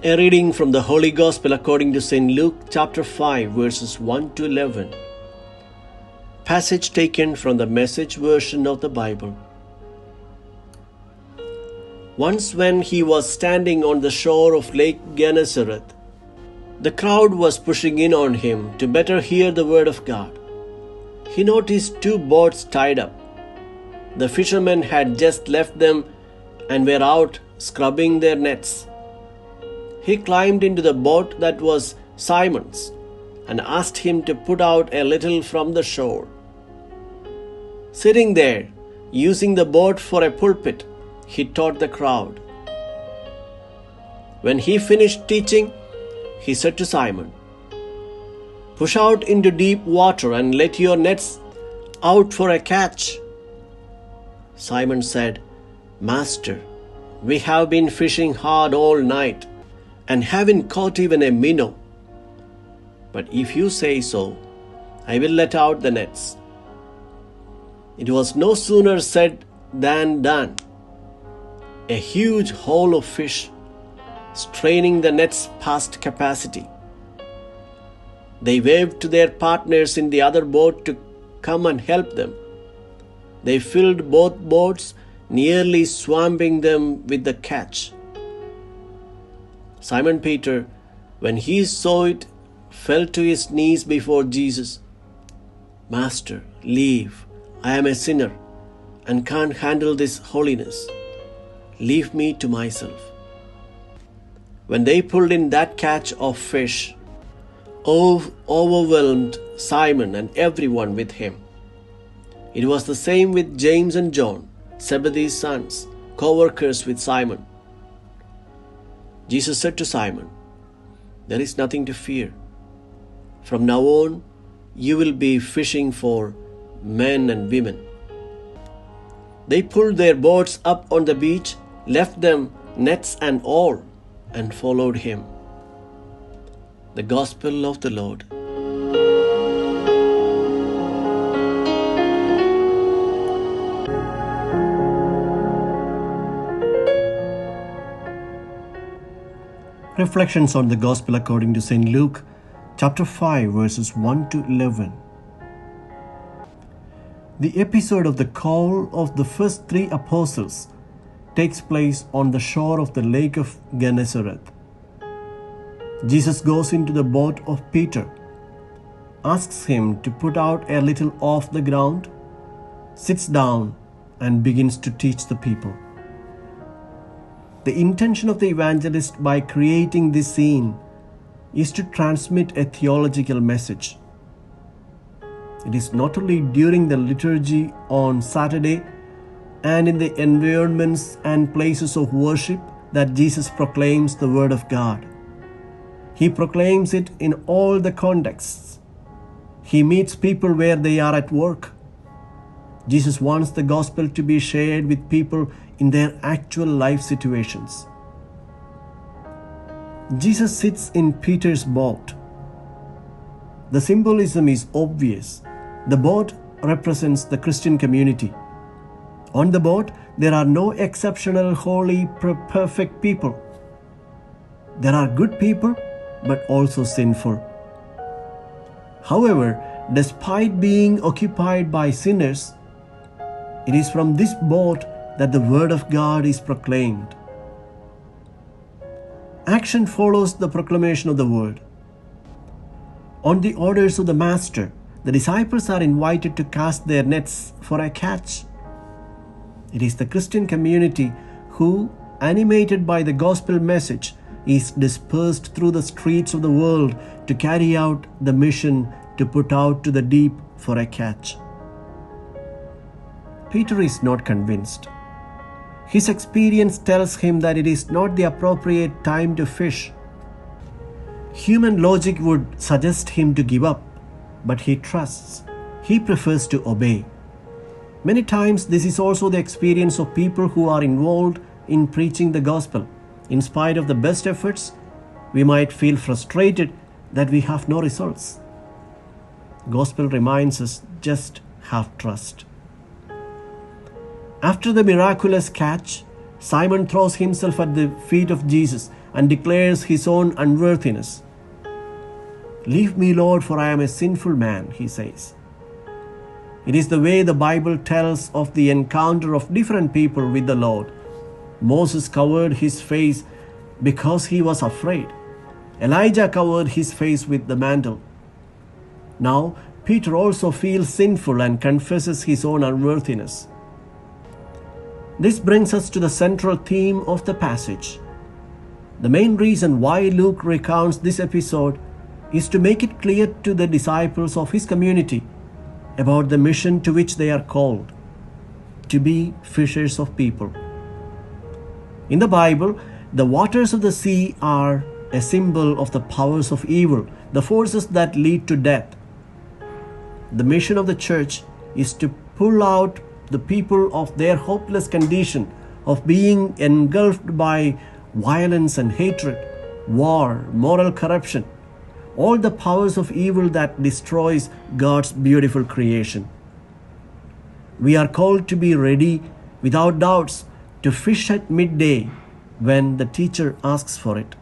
A reading from the Holy Gospel according to St. Luke chapter 5 verses 1 to 11. Passage taken from the Message version of the Bible. Once when he was standing on the shore of Lake Gennesaret, the crowd was pushing in on him to better hear the word of God. He noticed two boats tied up. The fishermen had just left them and were out scrubbing their nets. He climbed into the boat that was Simon's and asked him to put out a little from the shore. Sitting there, using the boat for a pulpit, he taught the crowd. When he finished teaching, he said to Simon, "Push out into deep water and let your nets out for a catch." Simon said, "Master, we have been fishing hard all night and haven't caught even a minnow. But if you say so, I will let out the nets." It was no sooner said than done. A huge haul of fish, straining the nets past capacity. They waved to their partners in the other boat to come and help them. They filled both boats, nearly swamping them with the catch. Simon Peter, when he saw it, fell to his knees before Jesus. "Master, leave. I am a sinner and can't handle this holiness. Leave me to myself." When they pulled in that catch of fish, overwhelmed Simon and everyone with him. It was the same with James and John, Zebedee's sons, co-workers with Simon. Jesus said to Simon, "There is nothing to fear. From now on, you will be fishing for men and women." They pulled their boats up on the beach, left them, nets and all, and followed him. The Gospel of the Lord. Reflections on the Gospel according to St. Luke, chapter 5, verses 1 to 11. The episode of the call of the first three apostles takes place on the shore of the Lake of Gennesaret. Jesus goes into the boat of Peter, asks him to put out a little off the ground, sits down, and begins to teach the people. The intention of the evangelist by creating this scene is to transmit a theological message. It is not only during the liturgy on Saturday and in the environments and places of worship that Jesus proclaims the Word of God. He proclaims it in all the contexts. He meets people where they are at work. Jesus wants the gospel to be shared with people in their actual life situations. Jesus sits in Peter's boat. The symbolism is obvious. The boat represents the Christian community. On the boat, there are no exceptional, holy, perfect people. There are good people, but also sinful. However, despite being occupied by sinners, it is from this boat that the Word of God is proclaimed. Action follows the proclamation of the Word. On the orders of the Master, the disciples are invited to cast their nets for a catch. It is the Christian community who, animated by the gospel message, is dispersed through the streets of the world to carry out the mission to put out to the deep for a catch. Peter is not convinced. His experience tells him that it is not the appropriate time to fish. Human logic would suggest him to give up, but he trusts. He prefers to obey. Many times, this is also the experience of people who are involved in preaching the gospel. In spite of the best efforts, we might feel frustrated that we have no results. Gospel reminds us just have trust. After the miraculous catch, Simon throws himself at the feet of Jesus and declares his own unworthiness. "Leave me, Lord, for I am a sinful man," he says. It is the way the Bible tells of the encounter of different people with the Lord. Moses covered his face because he was afraid. Elijah covered his face with the mantle. Now, Peter also feels sinful and confesses his own unworthiness. This brings us to the central theme of the passage. The main reason why Luke recounts this episode is to make it clear to the disciples of his community about the mission to which they are called, to be fishers of people. In the Bible, the waters of the sea are a symbol of the powers of evil, the forces that lead to death. The mission of the church is to pull out the people of their hopeless condition of being engulfed by violence and hatred, war, moral corruption, all the powers of evil that destroys God's beautiful creation. We are called to be ready without doubts to fish at midday when the teacher asks for it.